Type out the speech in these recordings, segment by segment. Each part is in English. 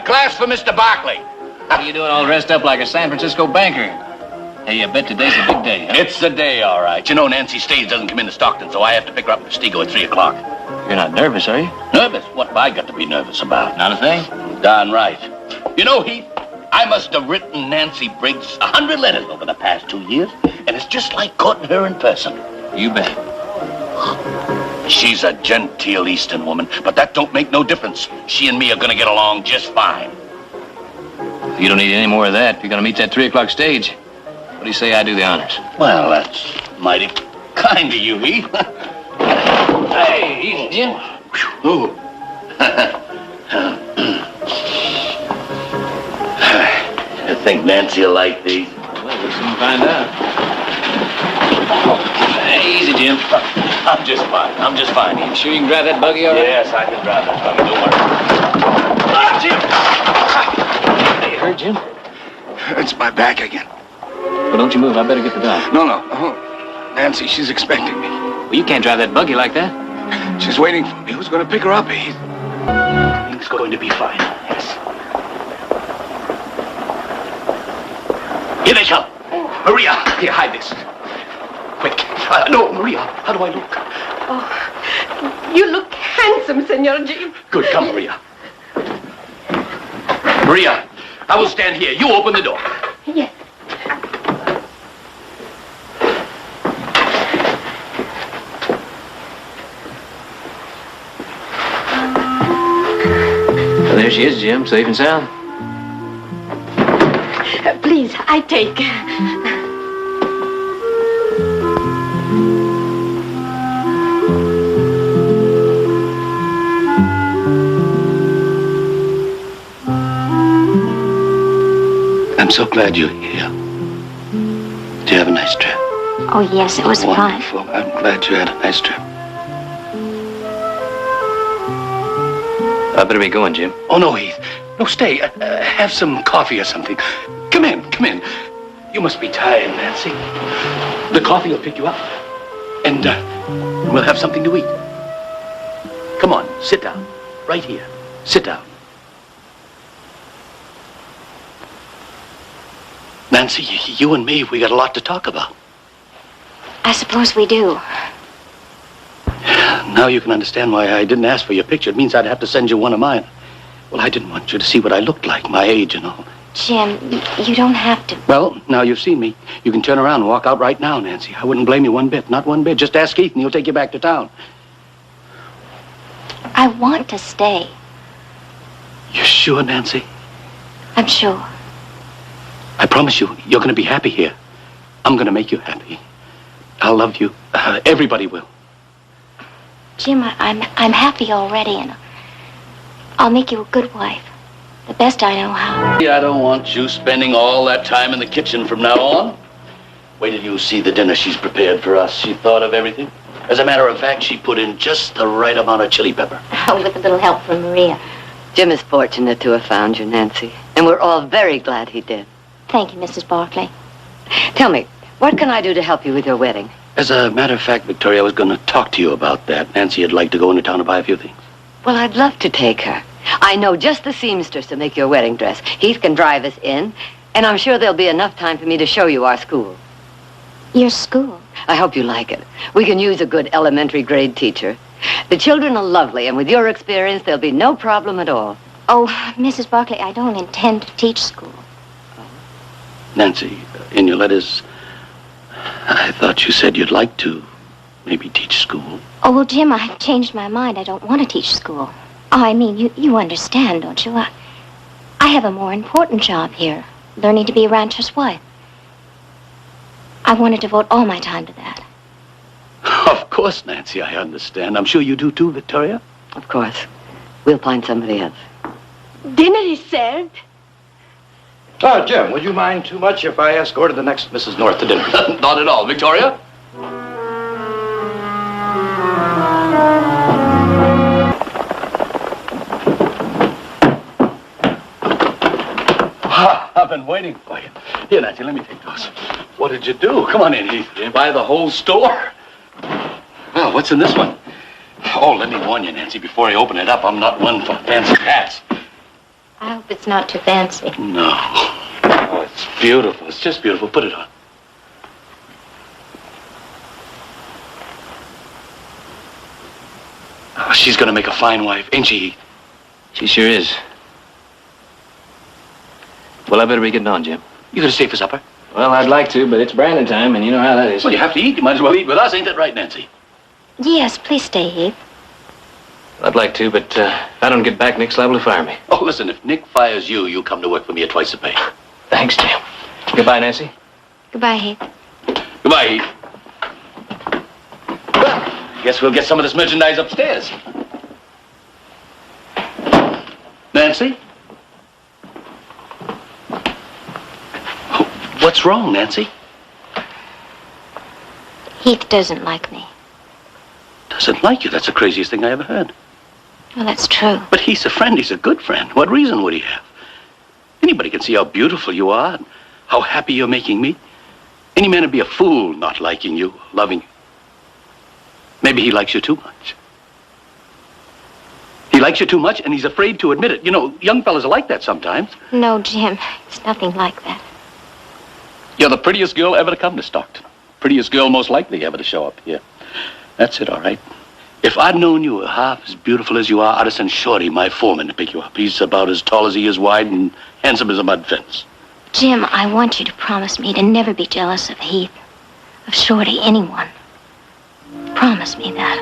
glass for Mr. Barkley. What are you doing all dressed up like a San Francisco banker? Hey, I bet today's a big day, huh? It's the day, all right. You know, Nancy Stage doesn't come into Stockton, so I have to pick her up in Stego at 3 o'clock. You're not nervous, are you? Nervous? What have I got to be nervous about? Not a thing? Darn right. You know, Heath, I must have written Nancy Briggs 100 letters over the past 2 years, and it's just like courting her in person. You bet. She's a genteel Eastern woman, but that don't make no difference. She and me are gonna get along just fine. You don't need any more of that. You're gonna meet that 3 o'clock stage. What do you say I do the honors? Well, that's mighty kind of you, Heath. Hey, easy, Jim. Ooh. I think Nancy will like these. Well, we'll soon find out. Hey, easy, Jim. I'm just fine. I'm just fine. You sure you can drive that buggy all right? Yes, I can drive that buggy. Don't worry. Ah, Jim! Hey, you hurt, Jim? It's my back again. Well, don't you move. I better get the doc. No. Nancy, she's expecting me. Well, you can't drive that buggy like that. She's waiting for me. Who's going to pick her up, Heath? It's going to be fine. Yes. Here they come. Maria, here, hide this. Quick. No, Maria, how do I look? Oh, you look handsome, Senor Jim. Good, come, Maria. Maria, I will stand here. You open the door. Yes. Well, there she is, Jim, safe and sound. Please, I take. I'm so glad you're here. Did you have a nice trip? Oh, yes, it was fun. Wonderful. I'm glad you had a nice trip. I better be going, Jim. Oh, no, Heath. No, stay. Have some coffee or something. Come in. You must be tired, Nancy. The coffee will pick you up. And we'll have something to eat. Come on, sit down. Right here. Sit down. Nancy, you and me, we got a lot to talk about. I suppose we do. Now you can understand why I didn't ask for your picture. It means I'd have to send you one of mine. Well, I didn't want you to see what I looked like, my age and all. Jim, you don't have to. Well, now you've seen me. You can turn around and walk out right now, Nancy. I wouldn't blame you one bit, not one bit. Just ask Keith and he'll take you back to town. I want to stay. You sure, Nancy? I'm sure. I promise you, you're going to be happy here. I'm going to make you happy. I'll love you. Everybody will. Jim, I'm happy already, and I'll make you a good wife. The best I know how. I don't want you spending all that time in the kitchen from now on. Wait till you see the dinner she's prepared for us. She thought of everything. As a matter of fact, she put in just the right amount of chili pepper. Oh, with a little help from Maria. Jim is fortunate to have found you, Nancy. And we're all very glad he did. Thank you, Mrs. Barkley. Tell me, what can I do to help you with your wedding? As a matter of fact, Victoria, I was going to talk to you about that. Nancy would like to go into town to buy a few things. Well, I'd love to take her. I know just the seamstress to make your wedding dress. Heath can drive us in, and I'm sure there'll be enough time for me to show you our school. Your school? I hope you like it. We can use a good elementary grade teacher. The children are lovely, and with your experience, there'll be no problem at all. Oh, Mrs. Barkley, I don't intend to teach school. Nancy, in your letters, I thought you said you'd like to maybe teach school. Oh, well, Jim, I've changed my mind. I don't want to teach school. Oh, I mean, you understand, don't you? I have a more important job here, learning to be a rancher's wife. I want to devote all my time to that. Of course, Nancy, I understand. I'm sure you do too, Victoria. Of course. We'll find somebody else. Dinner is served. Jim, would you mind too much if I escorted the next Mrs. North to dinner? Not at all. Victoria? I've been waiting for you. Here, Nancy, let me take those. What did you do? Come on in, Heath. You buy the whole store? Well, what's in this one? Oh, let me warn you, Nancy, before I open it up, I'm not one for fancy hats. I hope it's not too fancy. No. Oh, it's beautiful. It's just beautiful. Put it on. Oh, she's gonna make a fine wife, ain't she, Heath? She sure is. Well, I better be getting on, Jim. You gonna stay for supper? Well, I'd like to, but it's Brandon time, and you know how that is. Well, you have to eat. You might as well eat with us. Ain't that right, Nancy? Yes, please stay, Heath. I'd like to, but if I don't get back, Nick's liable to fire me. Oh, listen, if Nick fires you, you come to work for me at twice the pay. Thanks, Jim. Goodbye, Nancy. Goodbye, Heath. Goodbye, Heath. Well, guess we'll get some of this merchandise upstairs. Nancy? What's wrong, Nancy? Heath doesn't like me. Doesn't like you? That's the craziest thing I ever heard. Well, that's true. But he's a friend. He's a good friend. What reason would he have? Anybody can see how beautiful you are and how happy you're making me. Any man would be a fool not liking you, loving you. Maybe he likes you too much. He likes you too much, and he's afraid to admit it. You know, young fellas are like that sometimes. No, Jim, it's nothing like that. You're the prettiest girl ever to come to Stockton. Prettiest girl most likely ever to show up here. That's it, all right. If I'd known you were half as beautiful as you are, I'd have sent Shorty, my foreman, to pick you up. He's about as tall as he is wide and handsome as a mud fence. Jim, I want you to promise me to never be jealous of Heath, of Shorty, anyone. Promise me that.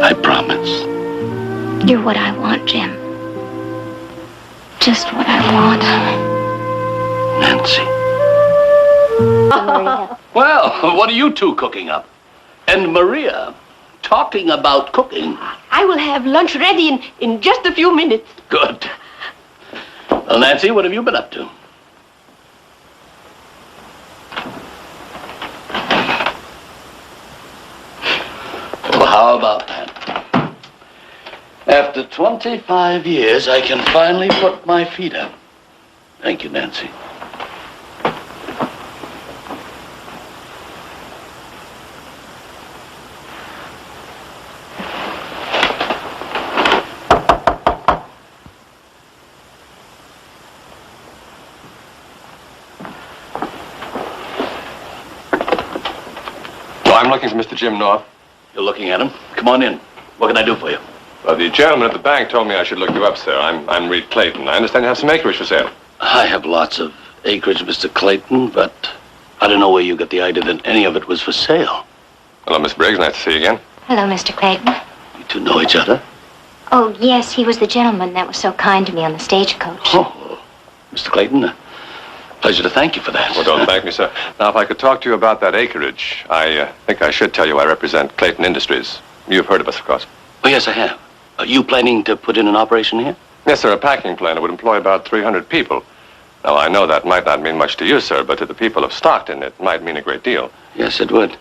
I promise. You're what I want, Jim. Just what I want. Nancy. Maria. Well, what are you two cooking up? And Maria, talking about cooking. I will have lunch ready in just a few minutes. Good. Well, Nancy, what have you been up to? Well, how about that? After 25 years, I can finally put my feet up. Thank you, Nancy. I'm looking for Mr. Jim North. You're looking at him. Come on in. What can I do for you? Well, the gentleman at the bank told me I should look you up, sir. I'm Reed Clayton. I understand you have some acreage for sale. I have lots of acreage, Mr. Clayton, but I don't know where you got the idea that any of it was for sale. Hello, Miss Briggs. Nice to see you again. Hello, Mr. Clayton. You two know each other? Oh, yes, he was the gentleman that was so kind to me on the stagecoach. Oh, Mr. Clayton, pleasure to thank you for that. Well, don't thank me, sir. Now, if I could talk to you about that acreage, I think I should tell you I represent Clayton Industries. You've heard of us, of course. Oh, yes, I have. Are you planning to put in an operation here? Yes, sir, a packing plant. It would employ about 300 people. Now, I know that might not mean much to you, sir, but to the people of Stockton, it might mean a great deal. Yes, it would.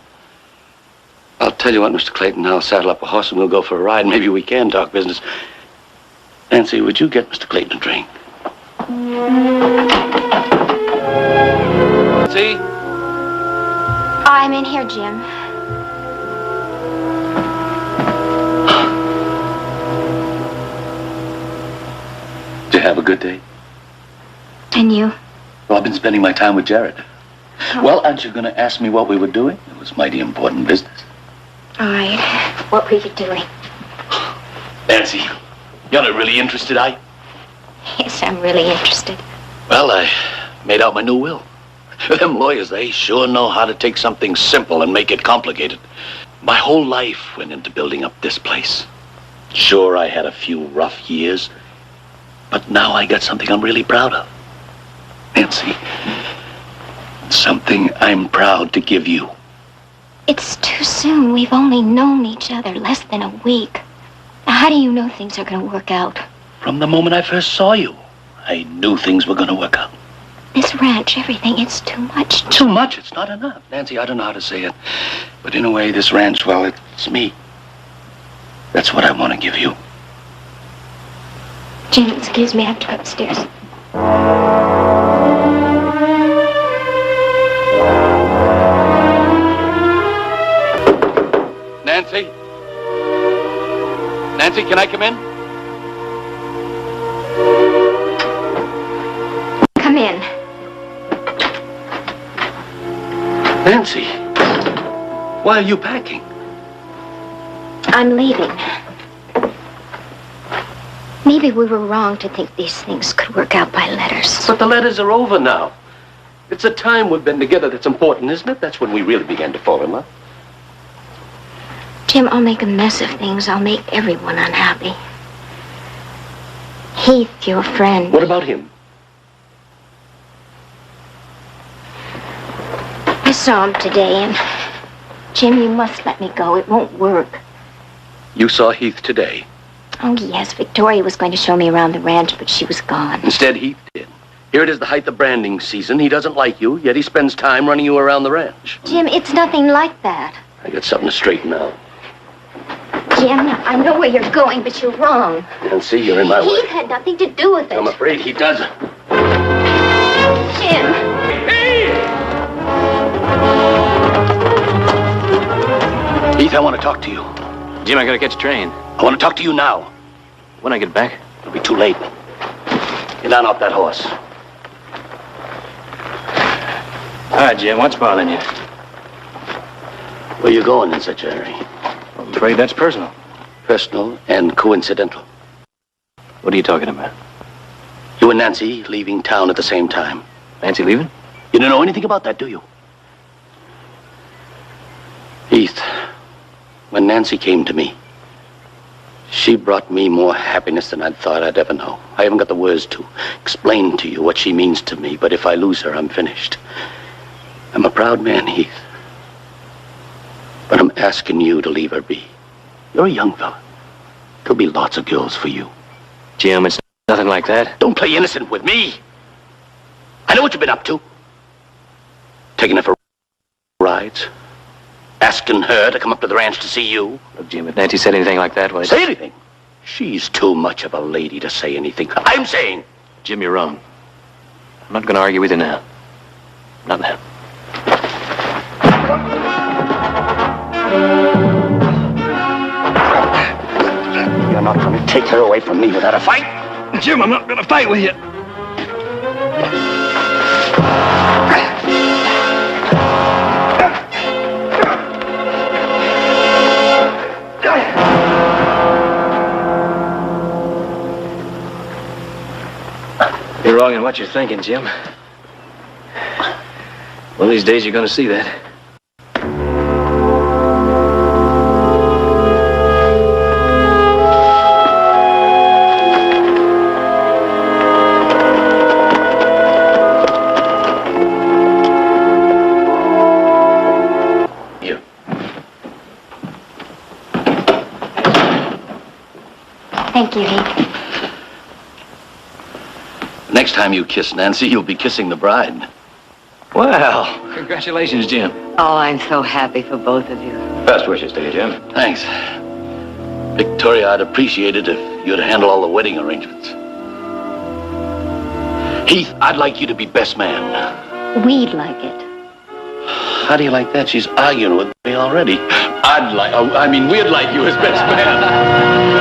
I'll tell you what, Mr. Clayton, I'll saddle up a horse and we'll go for a ride. Maybe we can talk business. Nancy, would you get Mr. Clayton a drink? See? I'm in here, Jim. Did you have a good day? And you? Well, I've been spending my time with Jared. Well, aren't you going to ask me what we were doing? It was mighty important business. All right. What were you doing? Nancy, you're not really interested, are you? Yes, I'm really interested. Well, I made out my new will. Them lawyers, they sure know how to take something simple and make it complicated. My whole life went into building up this place. Sure, I had a few rough years, but now I got something I'm really proud of. Nancy, something I'm proud to give you. It's too soon. We've only known each other less than a week. Now, how do you know things are going to work out? From the moment I first saw you, I knew things were going to work out. This ranch, everything, it's too much. Too much, it's not enough. Nancy, I don't know how to say it, but in a way, this ranch, well, it's me. That's what I want to give you. Jim, excuse me, I have to go upstairs. Nancy? Nancy, can I come in? Nancy, why are you packing? I'm leaving. Maybe we were wrong to think these things could work out by letters. But the letters are over now. It's the time we've been together that's important, isn't it? That's when we really began to fall in love. Jim, I'll make a mess of things. I'll make everyone unhappy. Heath, your friend. What about him? I saw him today, and Jim, you must let me go. It won't work. You saw Heath today. Oh, yes, Victoria was going to show me around the ranch, but she was gone. Instead, Heath did. Here it is, the height of branding season. He doesn't like you, yet he spends time running you around the ranch. Jim, it's nothing like that. I got something to straighten out. Jim, I know where you're going, but you're wrong. Nancy, you're in my way. Heath had nothing to do with it. I'm afraid he does. Jim. Heath, I want to talk to you. Jim, I gotta catch a train. I want to talk to you now. When I get back? It'll be too late. Get down off that horse. All right, Jim, what's bothering you? Where you going in such a hurry? I'm afraid that's personal. Personal and coincidental. What are you talking about? You and Nancy leaving town at the same time. Nancy leaving? You don't know anything about that, do you? Heath, when Nancy came to me, she brought me more happiness than I'd thought I'd ever know. I haven't got the words to explain to you what she means to me, but if I lose her, I'm finished. I'm a proud man, Heath. But I'm asking you to leave her be. You're a young fella. There'll be lots of girls for you. Jim, it's nothing like that. Don't play innocent with me. I know what you've been up to. Taking her for rides. Asking her to come up to the ranch to see you. Look, Jim, if Nancy said anything like that, well, Say anything. She's too much of a lady to say anything. I'm saying. Jim, you're wrong. I'm not gonna argue with you now. Not now. You're not going to take her away from me without a fight. Jim, I'm not going to fight with you. You're wrong in what you're thinking, Jim. One of these days you're gonna see that. Here. Thank you, Heath. Next time you kiss Nancy, you'll be kissing the bride. Well, congratulations, Jim. Oh, I'm so happy for both of you. Best wishes to you, Jim. Thanks. Victoria, I'd appreciate it if you'd handle all the wedding arrangements. Heath, I'd like you to be best man. We'd like it. How do you like that? She's arguing with me already. We'd like you as best man.